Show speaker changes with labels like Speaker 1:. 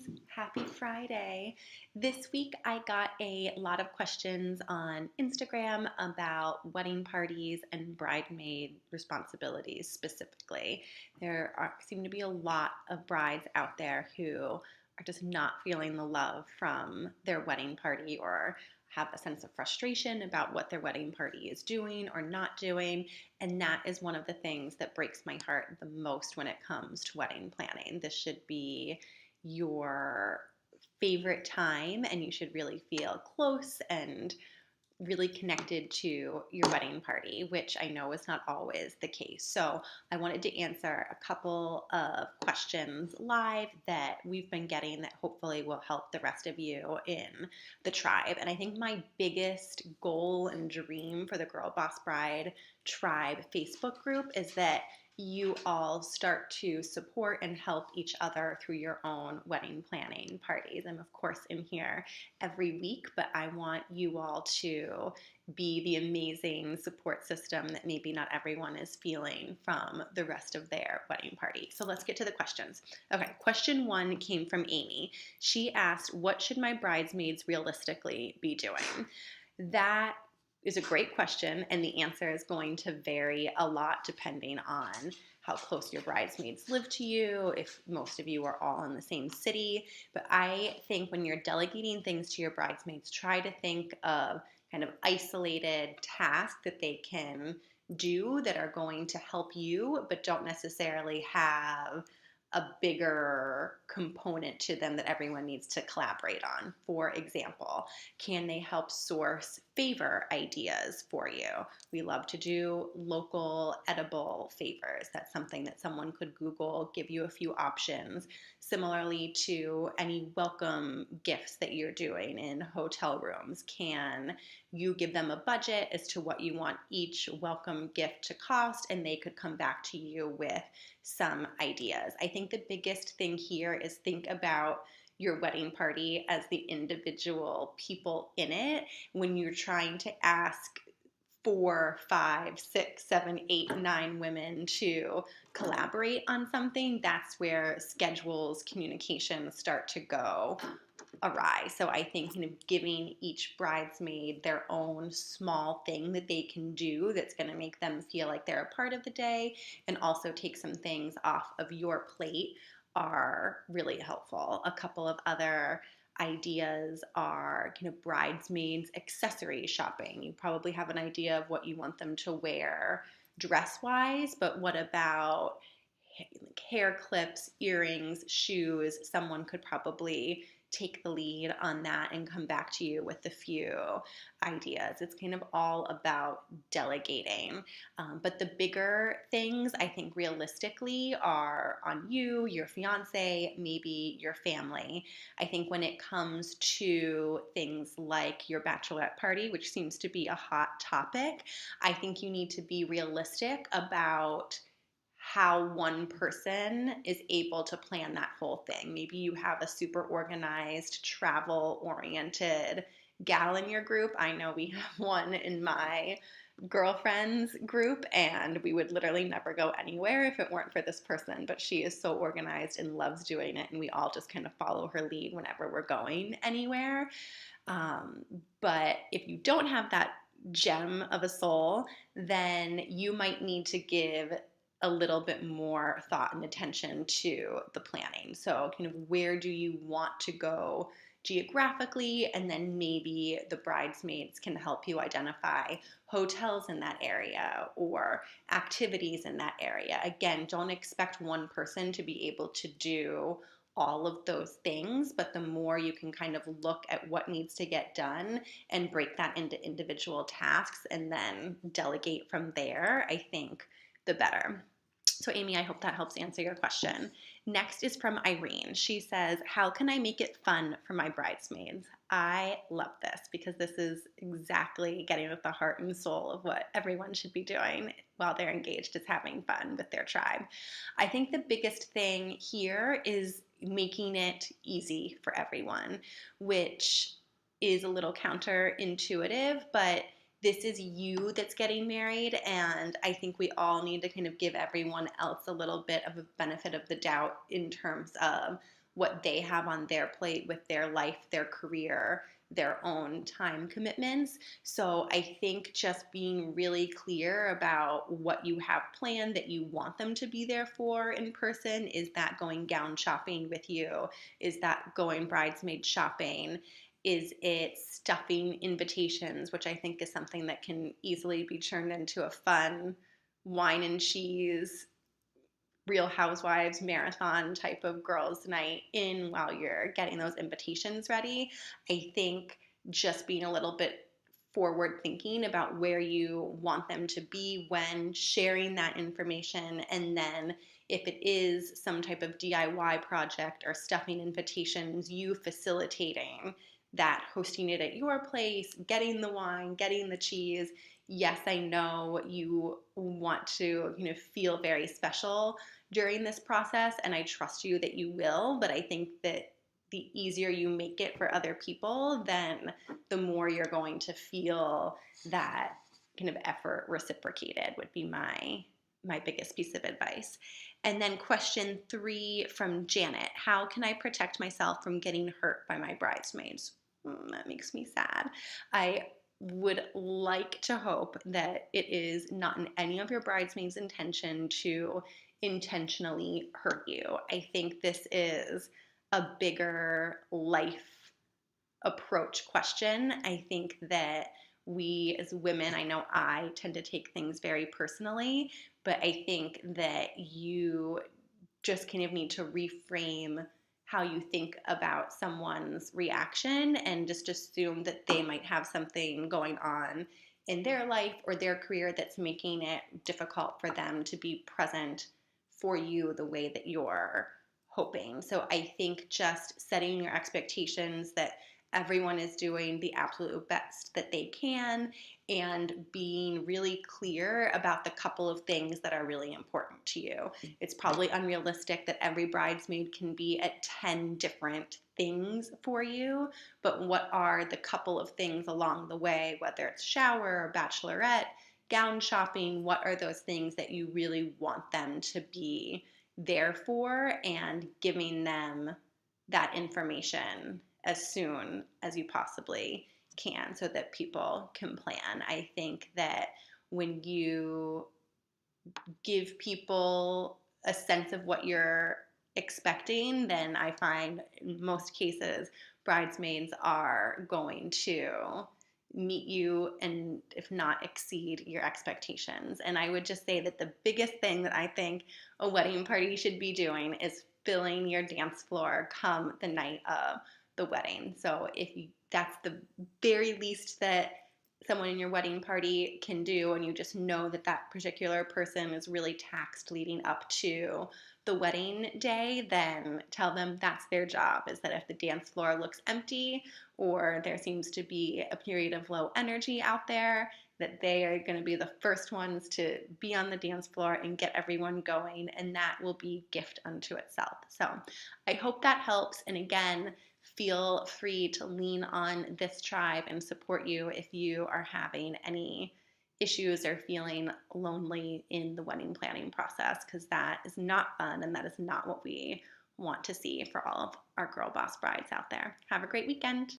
Speaker 1: bridesmaids, happy Friday. This week I got a lot of questions on Instagram about wedding parties and bridesmaid responsibilities specifically. Seem to be a lot of brides out there who are just not feeling the love from their wedding party or have a sense of frustration about what their wedding party is doing or not doing. And that is one of the things that breaks my heart the most when it comes to wedding planning. This should be your favorite time, and you should really feel close and really connected to your wedding party, which I know is not always the case. So I wanted to answer a couple of questions live that we've been getting that hopefully will help the rest of you in the tribe. And I think my biggest goal and dream for the Girl Boss Bride Tribe Facebook group is that you all start to support and help each other through your own wedding planning parties. I'm, of course, in here every week, but I want you all to be the amazing support system that maybe not everyone is feeling from the rest of their wedding party. So let's get to the questions. Okay, question one came from Amy. She asked, what should my bridesmaids realistically be doing? That is a great question, and the answer is going to vary a lot depending on how close your bridesmaids live to you, if most of you are all in the same city. But I think when you're delegating things to your bridesmaids, try to think of kind of isolated tasks that they can do that are going to help you, but don't necessarily have a bigger component to them that everyone needs to collaborate on. For example, can they help source favor ideas for you? We love to do local edible favors. That's something that someone could Google, give you a few options. Similarly to any welcome gifts that you're doing in hotel rooms, can you give them a budget as to what you want each welcome gift to cost, and they could come back to you with some ideas. I think the biggest thing here is think about your wedding party as the individual people in it. When you're trying to ask 4, 5, 6, 7, 8, 9 women to collaborate on something, that's where schedules, communications start to go awry. So I think giving each bridesmaid their own small thing that they can do that's going to make them feel like they're a part of the day and also take some things off of your plate are really helpful. A couple of other ideas are bridesmaids accessory shopping. You probably have an idea of what you want them to wear dress-wise, but what about hair clips, earrings, shoes? Someone could probably take the lead on that and come back to you with a few ideas. It's kind of all about delegating. But the bigger things, I think realistically, are on you, your fiance, maybe your family. I think when it comes to things like your bachelorette party, which seems to be a hot topic, I think you need to be realistic about how one person is able to plan that whole thing. Maybe you have a super organized, travel-oriented gal in your group. I know we have one in my girlfriends group, and we would literally never go anywhere if it weren't for this person, but she is so organized and loves doing it, and we all just kind of follow her lead whenever we're going anywhere. But if you don't have that gem of a soul, then you might need to give a little bit more thought and attention to the planning. So where do you want to go geographically, and then maybe the bridesmaids can help you identify hotels in that area or activities in that area. Again, don't expect one person to be able to do all of those things, but the more you can kind of look at what needs to get done and break that into individual tasks and then delegate from there, I think the better. So Amy, I hope that helps answer your question. Next is from Irene. She says, how can I make it fun for my bridesmaids? I love this because this is exactly getting at the heart and soul of what everyone should be doing while they're engaged, is having fun with their tribe. I think the biggest thing here is making it easy for everyone, which is a little counterintuitive, but this is you that's getting married, and I think we all need to kind of give everyone else a little bit of a benefit of the doubt in terms of what they have on their plate with their life, their career, their own time commitments. So I think just being really clear about what you have planned that you want them to be there for in person. Is that going gown shopping with you? Is that going bridesmaid shopping? Is it stuffing invitations, which I think is something that can easily be turned into a fun wine and cheese, Real Housewives marathon type of girls' night in while you're getting those invitations ready. I think just being a little bit forward thinking about where you want them to be when sharing that information, and then if it is some type of DIY project or stuffing invitations, you facilitating that, hosting it at your place, getting the wine, getting the cheese. Yes, I know you want to, feel very special during this process, and I trust you that you will, but I think that the easier you make it for other people, then the more you're going to feel that kind of effort reciprocated would be my biggest piece of advice. And then question 3 from Janet: how can I protect myself from getting hurt by my bridesmaids? That makes me sad. I would like to hope that it is not in any of your bridesmaids' intention to intentionally hurt you. I think this is a bigger life approach question. I think that we as women, I know I tend to take things very personally, but I think that you just kind of need to reframe how you think about someone's reaction and just assume that they might have something going on in their life or their career that's making it difficult for them to be present for you the way that you're hoping. So I think just setting your expectations that everyone is doing the absolute best that they can, and being really clear about the couple of things that are really important to you. It's probably unrealistic that every bridesmaid can be at 10 different things for you, but what are the couple of things along the way, whether it's shower or bachelorette, gown shopping, what are those things that you really want them to be there for, and giving them that information as soon as you possibly can so that people can plan. I think that when you give people a sense of what you're expecting, then I find in most cases bridesmaids are going to meet you and, if not exceed, your expectations. And I would just say that the biggest thing that I think a wedding party should be doing is filling your dance floor come the night of the wedding. So if you, that's the very least that someone in your wedding party can do, and you just know that that particular person is really taxed leading up to the wedding day, then tell them that's their job, is that if the dance floor looks empty or there seems to be a period of low energy out there, that they are going to be the first ones to be on the dance floor and get everyone going, and that will be gift unto itself. So I hope that helps, and again, feel free to lean on this tribe and support you if you are having any issues or feeling lonely in the wedding planning process, because that is not fun and that is not what we want to see for all of our girl boss brides out there. Have a great weekend.